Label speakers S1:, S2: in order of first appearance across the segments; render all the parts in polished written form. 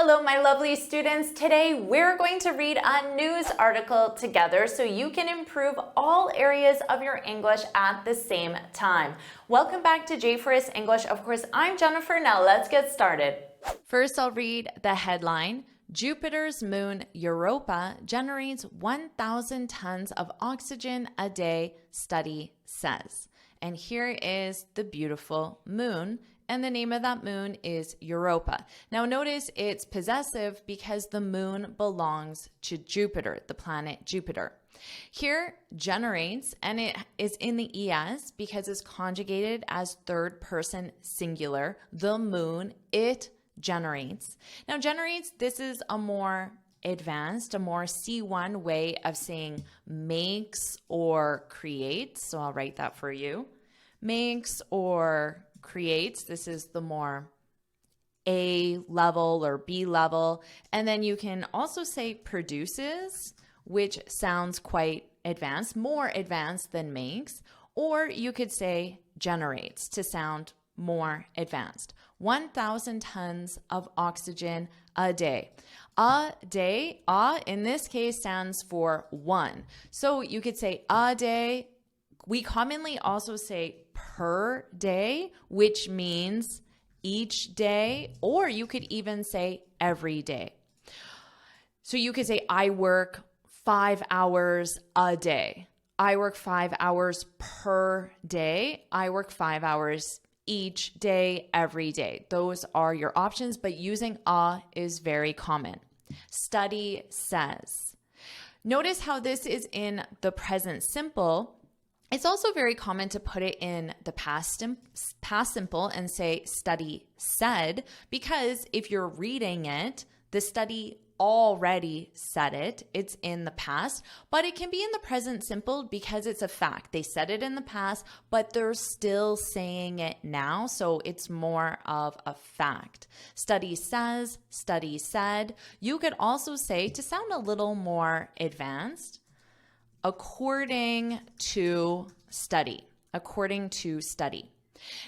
S1: Hello, my lovely students. Today, we're going to read a news article together so you can improve all areas of your English at the same time. Welcome back to JForrest English. Of course, I'm Jennifer. Now let's get started. First, I'll read the headline. Jupiter's moon Europa generates 1,000 tons of oxygen a day, study says. And here is the beautiful moon. And the name of that moon is Europa. Now notice it's possessive because the moon belongs to Jupiter, the planet Jupiter. Here, generates, and it is in the ES because it's conjugated as third person singular. The moon, it generates. Now generates, this is a more advanced, a more C1 way of saying makes or creates. So I'll write that for you. Makes or creates. This is the more A level or B level. And then you can also say produces, which sounds quite advanced, more advanced than makes. Or you could say generates to sound more advanced. 1,000 tons of oxygen a day. A day, in this case stands for one. So you could say a day. We commonly also say per day, which means each day, or you could even say every day. So you could say, I work 5 hours a day. I work 5 hours per day. I work 5 hours each day, every day. Those are your options, but using a is very common. Study says. Notice how this is in the present simple. It's also very common to put it in the past simple and say study said, because if you're reading it, the study already said it. It's in the past, but it can be in the present simple because it's a fact. They said it in the past, but they're still saying it now. So it's more of a fact. Study says, study said. You could also say, to sound a little more advanced, according to study, according to study.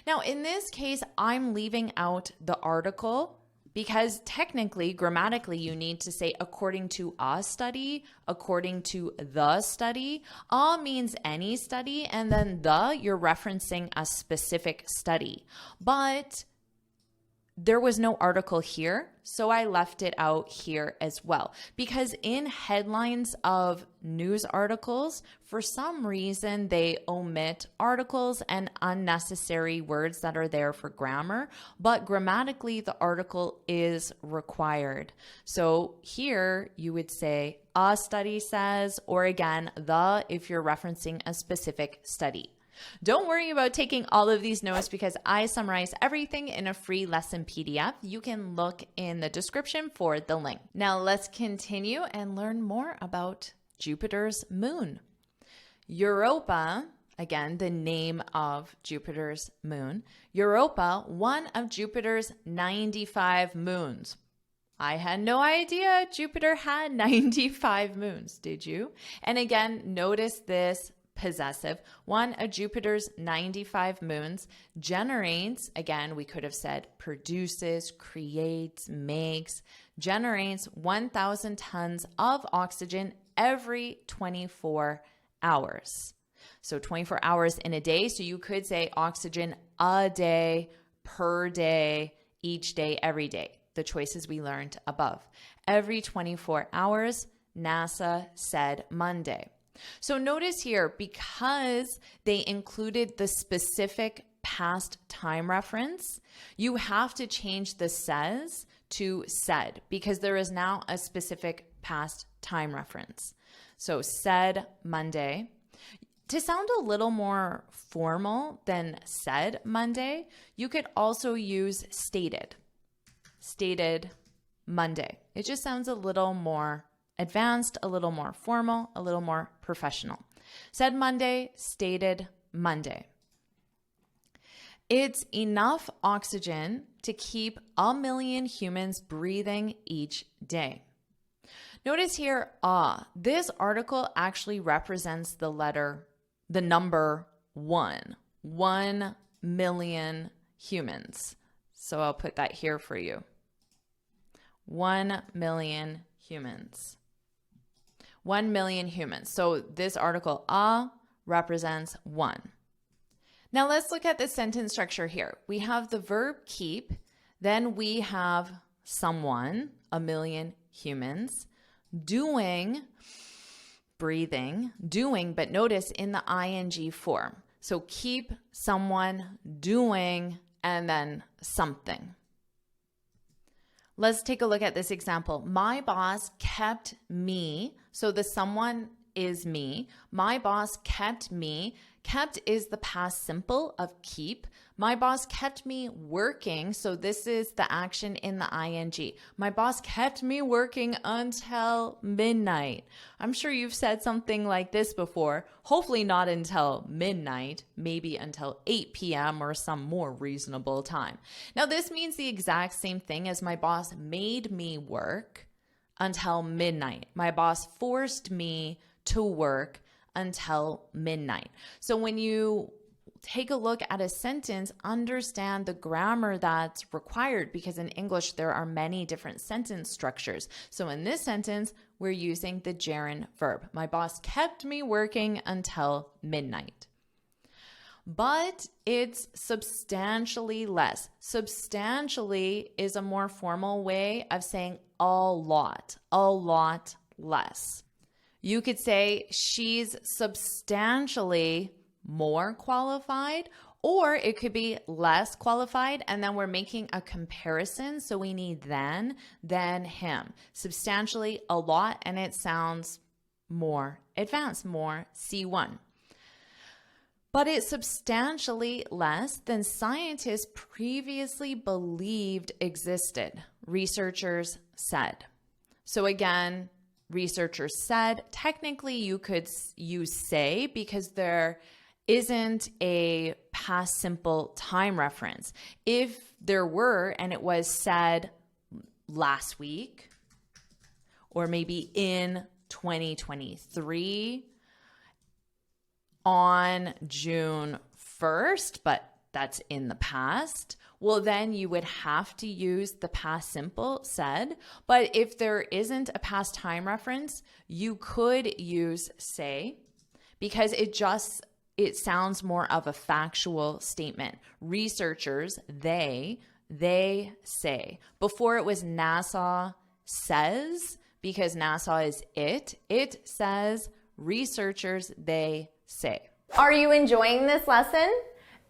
S1: Now, in this case, I'm leaving out the article because technically, grammatically, you need to say according to a study, according to the study. A means any study, and then the, you're referencing a specific study. But there was no article here, so I left it out here as well. Because in headlines of news articles, for some reason, they omit articles and unnecessary words that are there for grammar, but grammatically, the article is required. So here, you would say, a study says, or again, the, if you're referencing a specific study. Don't worry about taking all of these notes because I summarize everything in a free lesson PDF. You can look in the description for the link. Now let's continue and learn more about Jupiter's moon. Europa, again, the name of Jupiter's moon. Europa, one of Jupiter's 95 moons. I had no idea Jupiter had 95 moons, did you? And again, notice this possessive. One of Jupiter's 95 moons generates, again, we could have said produces, creates, makes, generates 1,000 tons of oxygen every 24 hours. So 24 hours in a day. So you could say oxygen a day, per day, each day, every day. The choices we learned above. Every 24 hours, NASA said Monday. So notice here, because they included the specific past time reference, you have to change the says to said because there is now a specific past time reference. So said Monday. To sound a little more formal than said Monday, you could also use stated. Stated Monday. It just sounds a little more advanced, a little more formal, a little more professional. Said Monday, stated Monday. It's enough oxygen to keep 1 million humans breathing each day. Notice here, this article actually represents the number 1. 1 million humans. So I'll put that here for you. 1 million humans. 1 million humans. So this article, represents 1. Now let's look at the sentence structure here. We have the verb keep, then we have someone, 1 million humans, doing, breathing, doing, but notice in the ing form. So keep, someone, doing, and then something. Let's take a look at this example. My boss kept me. So the someone is me. My boss kept me. Kept is the past simple of keep. My boss kept me working. So this is the action in the ing. My boss kept me working until midnight. I'm sure you've said something like this before. Hopefully not until midnight, maybe until 8 p.m. or some more reasonable time. Now this means the exact same thing as my boss made me work until midnight. My boss forced me to work until midnight. So when you take a look at a sentence, understand the grammar that's required, because in English there are many different sentence structures. So in this sentence, we're using the gerund verb. My boss kept me working until midnight. But it's substantially less. Substantially is a more formal way of saying a lot less. You could say she's substantially more qualified, or it could be less qualified, and then we're making a comparison. So we need than him. Substantially, a lot, and it sounds more advanced, more C1. But it's substantially less than scientists previously believed existed, researchers said. So again, researchers said, technically you could use say because there isn't a past simple time reference. If there were, and it was said last week, or maybe in 2023 on June 1st, but that's in the past, well, then you would have to use the past simple said. But if there isn't a past time reference, you could use say, because it sounds more of a factual statement. Researchers, they say. Before it was NASA says, because NASA is it says, researchers, they say.
S2: Are you enjoying this lesson?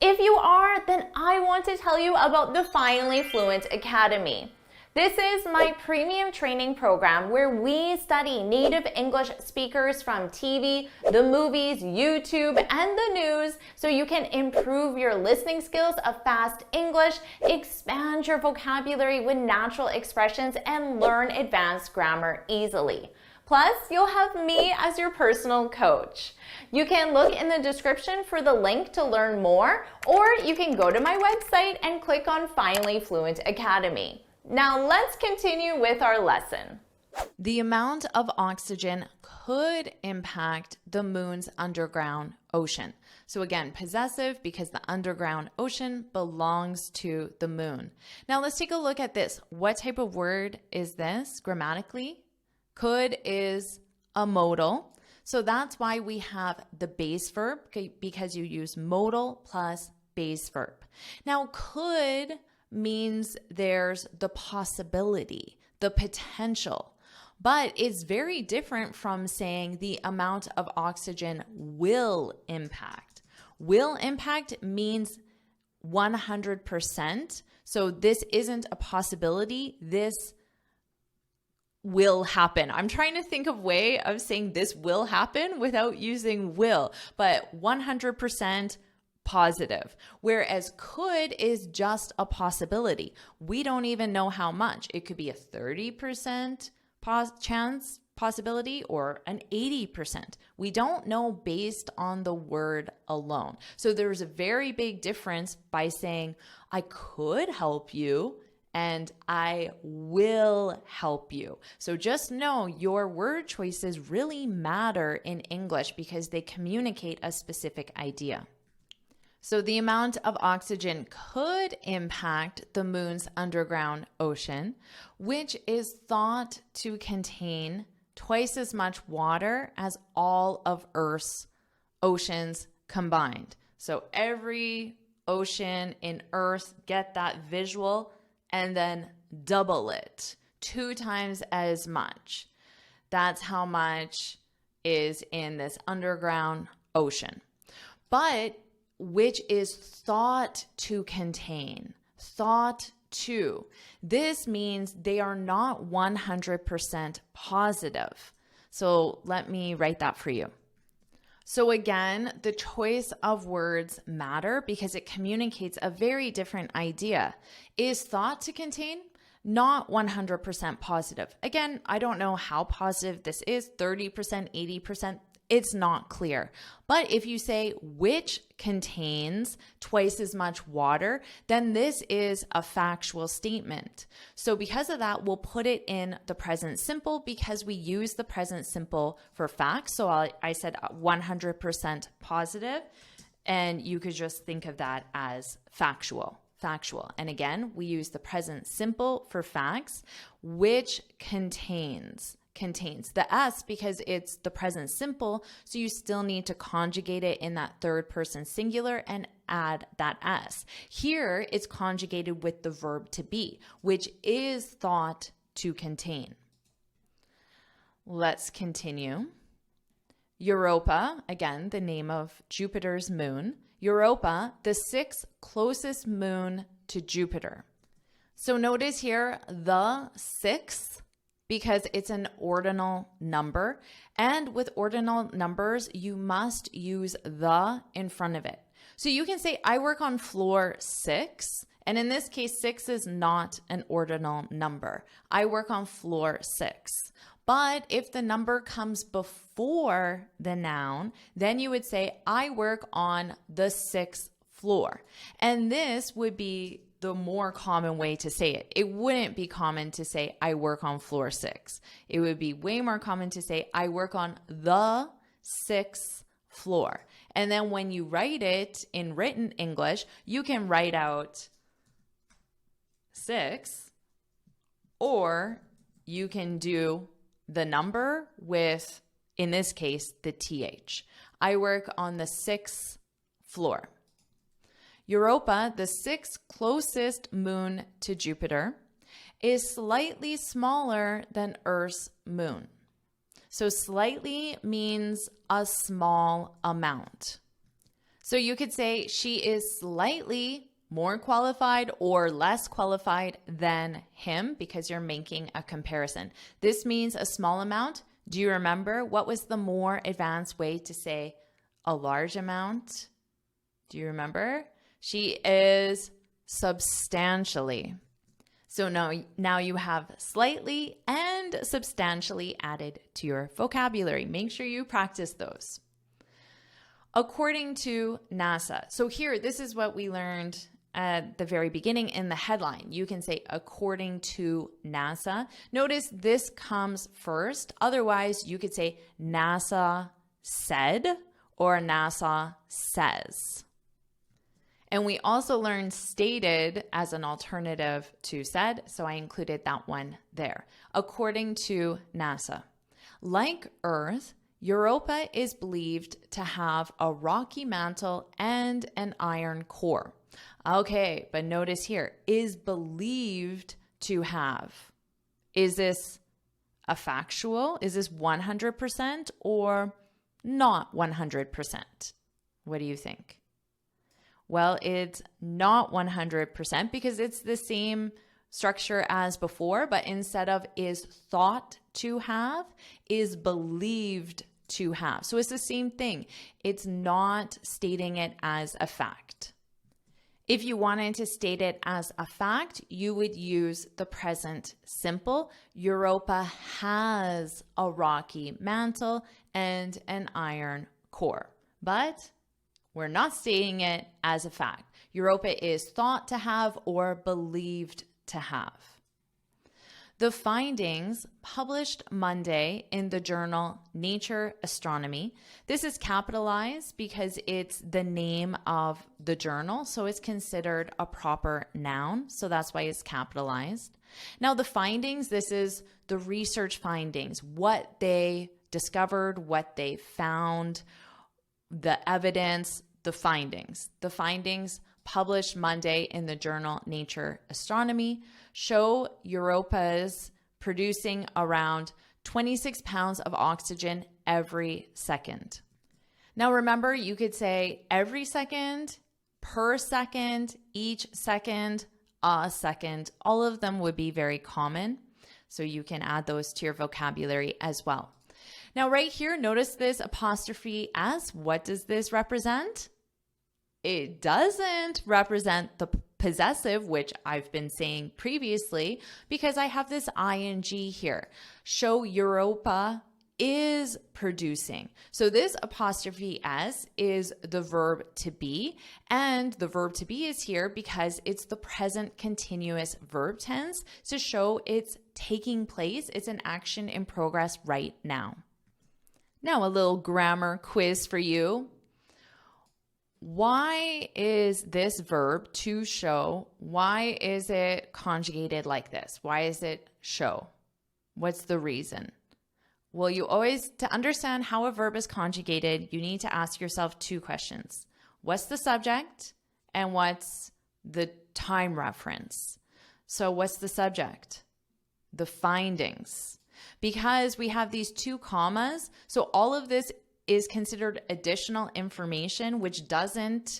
S2: If you are, then I want to tell you about the Finally Fluent Academy. This is my premium training program where we study native English speakers from TV, the movies, YouTube, and the news so you can improve your listening skills of fast English, expand your vocabulary with natural expressions, and learn advanced grammar easily. Plus, you'll have me as your personal coach. You can look in the description for the link to learn more, or you can go to my website and click on Finally Fluent Academy. Now let's continue with our lesson.
S1: The amount of oxygen could impact the moon's underground ocean. So again, possessive because the underground ocean belongs to the moon. Now let's take a look at this. What type of word is this grammatically? Could is a modal. So that's why we have the base verb, because you use modal plus base verb. Now could means there's the possibility, the potential, but it's very different from saying the amount of oxygen will impact. Will impact means 100%. So this isn't a possibility. This will happen. I'm trying to think of a way of saying this will happen without using will, but 100% positive. Whereas could is just a possibility. We don't even know how much. It could be a 30% chance possibility or an 80%. We don't know based on the word alone. So there's a very big difference by saying I could help you and I will help you. So just know your word choices really matter in English because they communicate a specific idea.
S2: So the amount of oxygen could impact the moon's underground ocean, which is thought to contain twice as much water as all of Earth's oceans combined. So every ocean in Earth, get that visual, and then double it, 2 times as much. That's how much is in this underground ocean. But which is thought to contain. Thought to. This means they are not 100% positive. So let me write that for you. So again, the choice of words matter because it communicates a very different idea. Is thought to contain? Not 100% positive. Again, I don't know how positive this is, 30%, 80%. It's not clear. But if you say which contains twice as much water, then this is a factual statement. So because of that, we'll put it in the present simple because we use the present simple for facts. So I said 100% positive, and you could just think of that as factual. And again, we use the present simple for facts, which contains the S because it's the present simple, so you still need to conjugate it in that third person singular and add that S. Here, it's conjugated with the verb to be, which is thought to contain. Let's continue. Europa, again, the name of Jupiter's moon. Europa, the 6th closest moon to Jupiter. So notice here the 6th, because it's an ordinal number. And with ordinal numbers, you must use the in front of it. So you can say, I work on floor 6. And in this case, 6 is not an ordinal number. I work on floor 6. But if the number comes before the noun, then you would say, I work on the 6th floor. And this would be the more common way to say it. It wouldn't be common to say, I work on floor 6. It would be way more common to say, I work on the 6th floor. And then when you write it in written English, you can write out 6, or you can do the number with, in this case, the TH. I work on the 6th floor. Europa, the 6th closest moon to Jupiter, is slightly smaller than Earth's moon. So slightly means a small amount. So you could say she is slightly more qualified or less qualified than him because you're making a comparison. This means a small amount. Do you remember what was the more advanced way to say a large amount? Do you remember? She is substantially. So now you have slightly and substantially added to your vocabulary. Make sure you practice those. According to NASA. So here, this is what we learned at the very beginning in the headline. You can say according to NASA. Notice this comes first. Otherwise, you could say NASA said or NASA says. And we also learned stated as an alternative to said, so I included that one there. According to NASA. Like Earth, Europa is believed to have a rocky mantle and an iron core. Okay, but notice here, is believed to have. Is this a factual? Is this 100% or not 100%? What do you think? Well, it's not 100% because it's the same structure as before, but instead of is thought to have, is believed to have. So it's the same thing. It's not stating it as a fact. If you wanted to state it as a fact, you would use the present simple. Europa has a rocky mantle and an iron core. But we're not stating it as a fact. Europa is thought to have or believed to have.
S1: The findings published Monday in the journal Nature Astronomy. This is capitalized because it's the name of the journal, so it's considered a proper noun, so that's why it's capitalized. Now the findings, this is the research findings, what they discovered, what they found, the evidence, the findings. The findings published Monday in the journal Nature Astronomy show Europa's producing around 26 pounds of oxygen every second. Now remember, you could say every second, per second, each second, a second. All of them would be very common, so you can add those to your vocabulary as well. Now right here, notice this apostrophe S. What does this represent? It doesn't represent the possessive, which I've been saying previously, because I have this ing here. Show Europa is producing. So this apostrophe S is the verb to be, and the verb to be is here because it's the present continuous verb tense to show it's taking place. It's an action in progress right now. Now a little grammar quiz for you. Why is this verb to show, why is it conjugated like this? Why is it show? What's the reason? Well, you always, to understand how a verb is conjugated, you need to ask yourself two questions. What's the subject and what's the time reference? So what's the subject? The findings. Because we have these two commas, so all of this is considered additional information which doesn't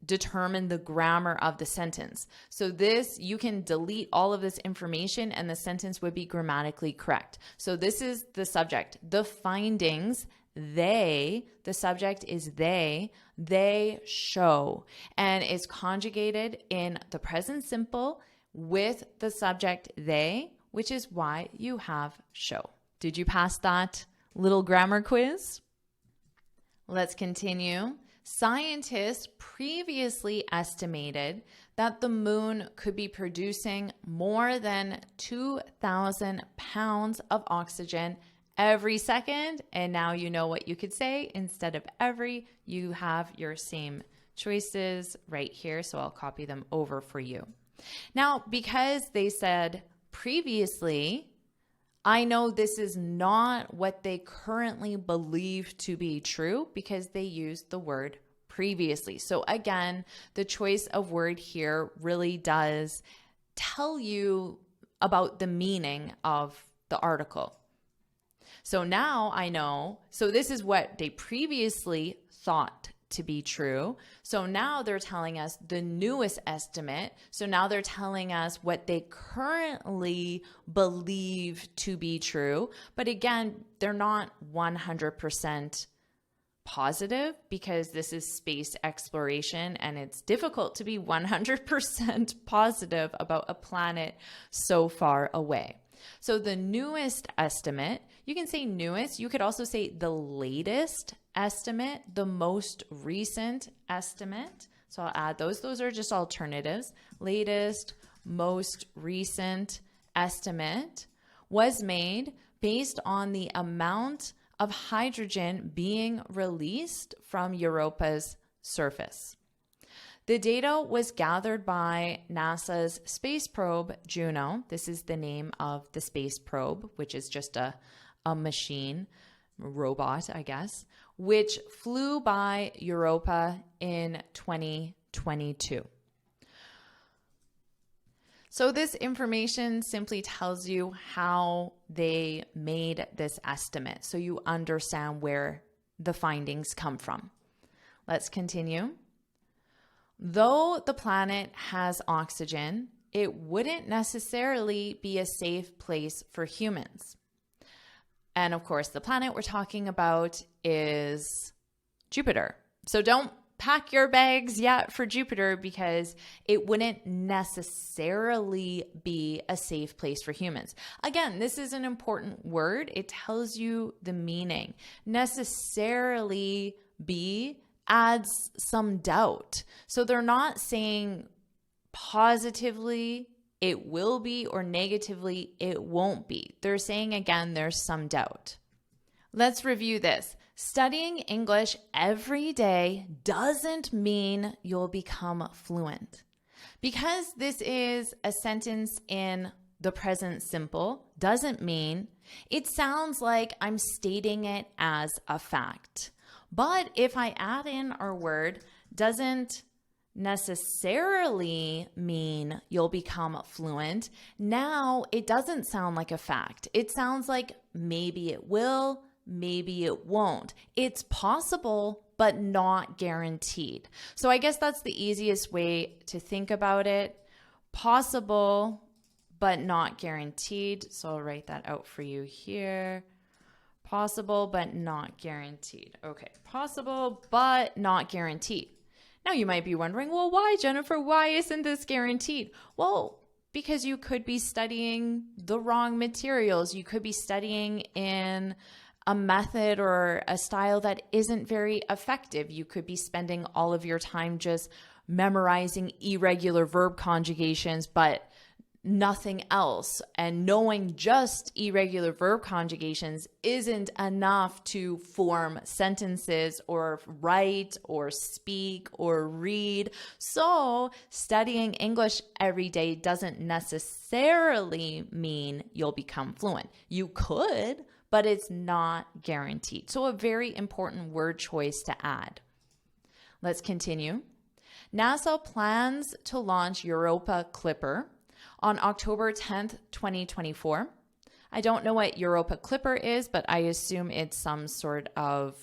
S1: determine the grammar of the sentence. So this, you can delete all of this information and the sentence would be grammatically correct. So this is the subject. The findings, the subject is they show. And it's conjugated in the present simple with the subject they, which is why you have show. Did you pass that little grammar quiz? Let's continue. Scientists previously estimated that the moon could be producing more than 2,000 pounds of oxygen every second. And now you know what you could say. Instead of every, you have your same choices right here. So I'll copy them over for you. Now, because they said previously, I know this is not what they currently believe to be true because they used the word previously. So again, the choice of word here really does tell you about the meaning of the article. So now I know, so this is what they previously thought to be true. So now they're telling us the newest estimate. So now they're telling us what they currently believe to be true. But again, they're not 100% positive because this is space exploration and it's difficult to be 100% positive about a planet so far away. So the newest estimate, you can say newest, you could also say the latest estimate, the most recent estimate. So I'll add those. Those are just alternatives. Latest, most recent estimate was made based on the amount of hydrogen being released from Europa's surface. The data was gathered by NASA's space probe Juno. This is the name of the space probe, which is just a machine, robot, I guess, which flew by Europa in 2022. So this information simply tells you how they made this estimate, so you understand where the findings come from. Let's continue. Though the planet has oxygen, it wouldn't necessarily be a safe place for humans. And of course, the planet we're talking about is Jupiter. So don't pack your bags yet for Jupiter because it wouldn't necessarily be a safe place for humans. Again, this is an important word. It tells you the meaning. Necessarily be adds some doubt. So they're not saying positively it will be, or negatively, it won't be. They're saying again, there's some doubt. Let's review this. Studying English every day doesn't mean you'll become fluent. Because this is a sentence in the present simple doesn't mean it sounds like I'm stating it as a fact. But if I add in our word doesn't necessarily mean you'll become fluent, now it doesn't sound like a fact. It sounds like maybe it will, maybe it won't. It's possible, but not guaranteed. So I guess that's the easiest way to think about it. Possible, but not guaranteed. So I'll write that out for you here. Possible, but not guaranteed. Okay, possible, but not guaranteed. Now you might be wondering, well, why, Jennifer? Why isn't this guaranteed? Well, because you could be studying the wrong materials. You could be studying in a method or a style that isn't very effective. You could be spending all of your time just memorizing irregular verb conjugations, but nothing else. And knowing just irregular verb conjugations isn't enough to form sentences or write or speak or read. So studying English every day doesn't necessarily mean you'll become fluent. You could, but it's not guaranteed. So a very important word choice to add. Let's continue. NASA plans to launch Europa Clipper on October 10th, 2024. I don't know what Europa Clipper is, but I assume it's some sort of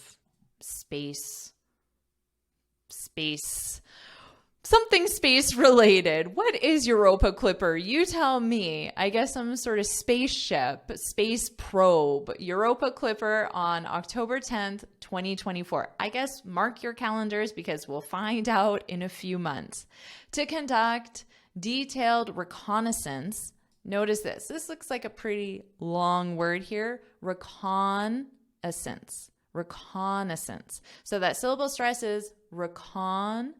S1: something space related. What is Europa Clipper? You tell me. I guess some sort of spaceship, space probe. Europa Clipper on October 10th, 2024. I guess mark your calendars because we'll find out in a few months. To conduct detailed reconnaissance. Notice this. This looks like a pretty long word here. Reconnaissance. Reconnaissance. So that syllable stress is reconnaissance.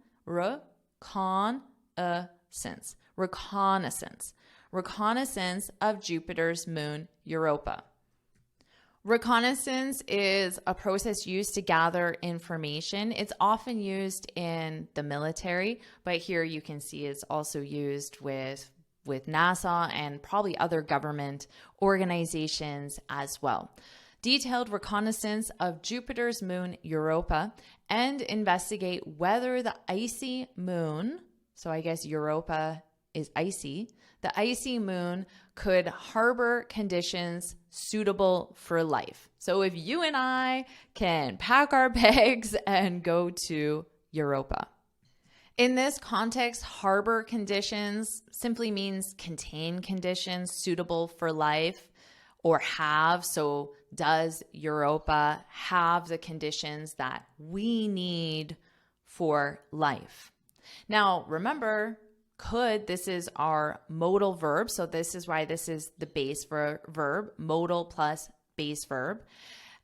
S1: Reconnaissance. Reconnaissance of Jupiter's moon, Europa. Reconnaissance is a process used to gather information. It's often used in the military, but here you can see it's also used with NASA and probably other government organizations as well. Detailed reconnaissance of Jupiter's moon, Europa, and investigate whether the icy moon, so I guess Europa is icy, the icy moon could harbor conditions suitable for life. So if you and I can pack our bags and go to Europa. In this context, harbor conditions simply means contain conditions suitable for life or have. So does Europa have the conditions that we need for life? Now, remember, could, this is our modal verb. So this is why this is the base verb, modal plus base verb.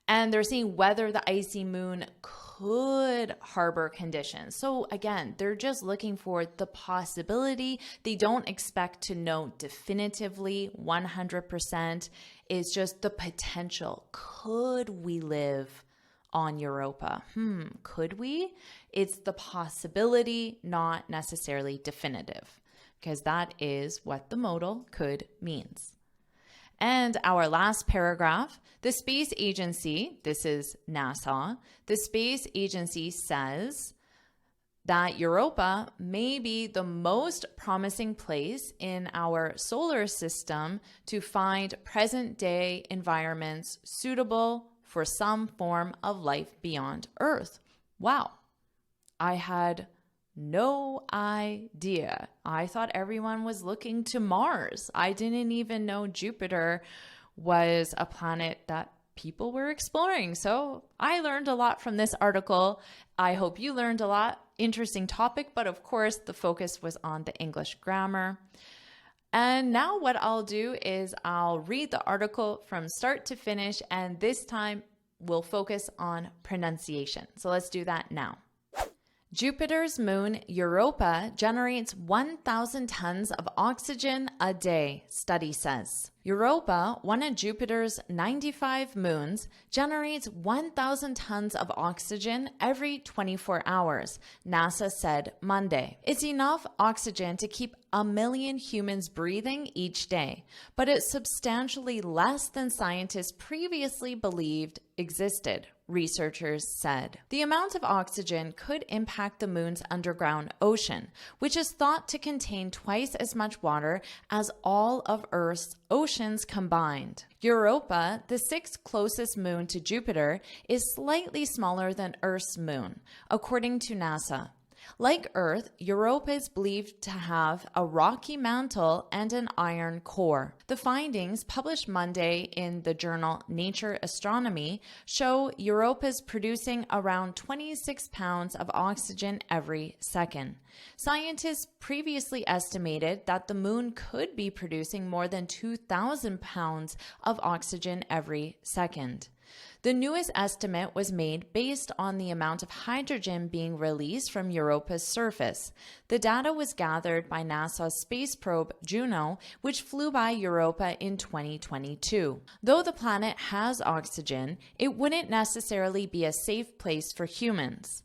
S1: And they're saying whether the icy moon could harbor conditions. So again, they're just looking for the possibility. They don't expect to know definitively 100%. It's just the potential. Could we live on Europa? Could we? It's the possibility, not necessarily definitive, because that is what the modal could means. And our last paragraph, the space agency, this is NASA, the space agency says that Europa may be the most promising place in our solar system to find present-day environments suitable for some form of life beyond Earth. Wow, I had no idea. I thought everyone was looking to Mars. I didn't even know Jupiter was a planet that people were exploring. So I learned a lot from this article. I hope you learned a lot. Interesting topic, but of course the focus was on the English grammar. And now what I'll do is I'll read the article from start to finish, and this time we'll focus on pronunciation. So let's do that now. Jupiter's moon Europa generates 1,000 tons of oxygen a day, study says. Europa, one of Jupiter's 95 moons, generates 1,000 tons of oxygen every 24 hours, NASA said Monday. It's enough oxygen to keep 1 million humans breathing each day, but it's substantially less than scientists previously believed existed, researchers said. The amount of oxygen could impact the moon's underground ocean, which is thought to contain twice as much water as all of Earth's oceans combined. Europa, the sixth closest moon to Jupiter, is slightly smaller than Earth's moon, according to NASA. Like Earth, Europa is believed to have a rocky mantle and an iron core. The findings, published Monday in the journal Nature Astronomy, show Europa is producing around 26 pounds of oxygen every second. Scientists previously estimated that the moon could be producing more than 2,000 pounds of oxygen every second. The newest estimate was made based on the amount of hydrogen being released from Europa's surface. The data was gathered by NASA's space probe Juno, which flew by Europa in 2022. Though the planet has oxygen, it wouldn't necessarily be a safe place for humans.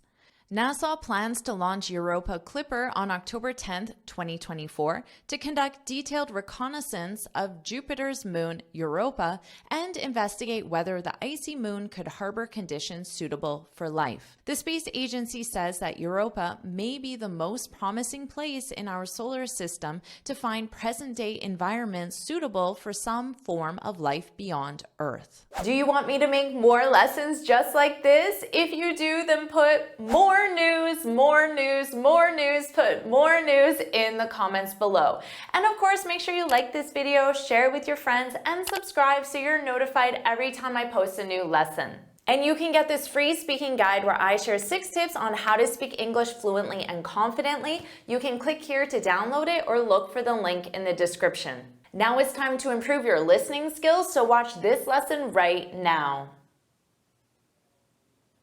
S1: NASA plans to launch Europa Clipper on October 10, 2024, to conduct detailed reconnaissance of Jupiter's moon Europa and investigate whether the icy moon could harbor conditions suitable for life. The space agency says that Europa may be the most promising place in our solar system to find present-day environments suitable for some form of life beyond Earth. Do you want me to make more lessons just like this? If you do, then put more news, put more news in the comments below. And of course, make sure you like this video, share it with your friends, and subscribe so you're notified every time I post a new lesson. And you can get this free speaking guide where I share 6 tips on how to speak English fluently and confidently. You can click here to download it or look for the link in the description. Now it's time to improve your listening skills, so watch this lesson right now.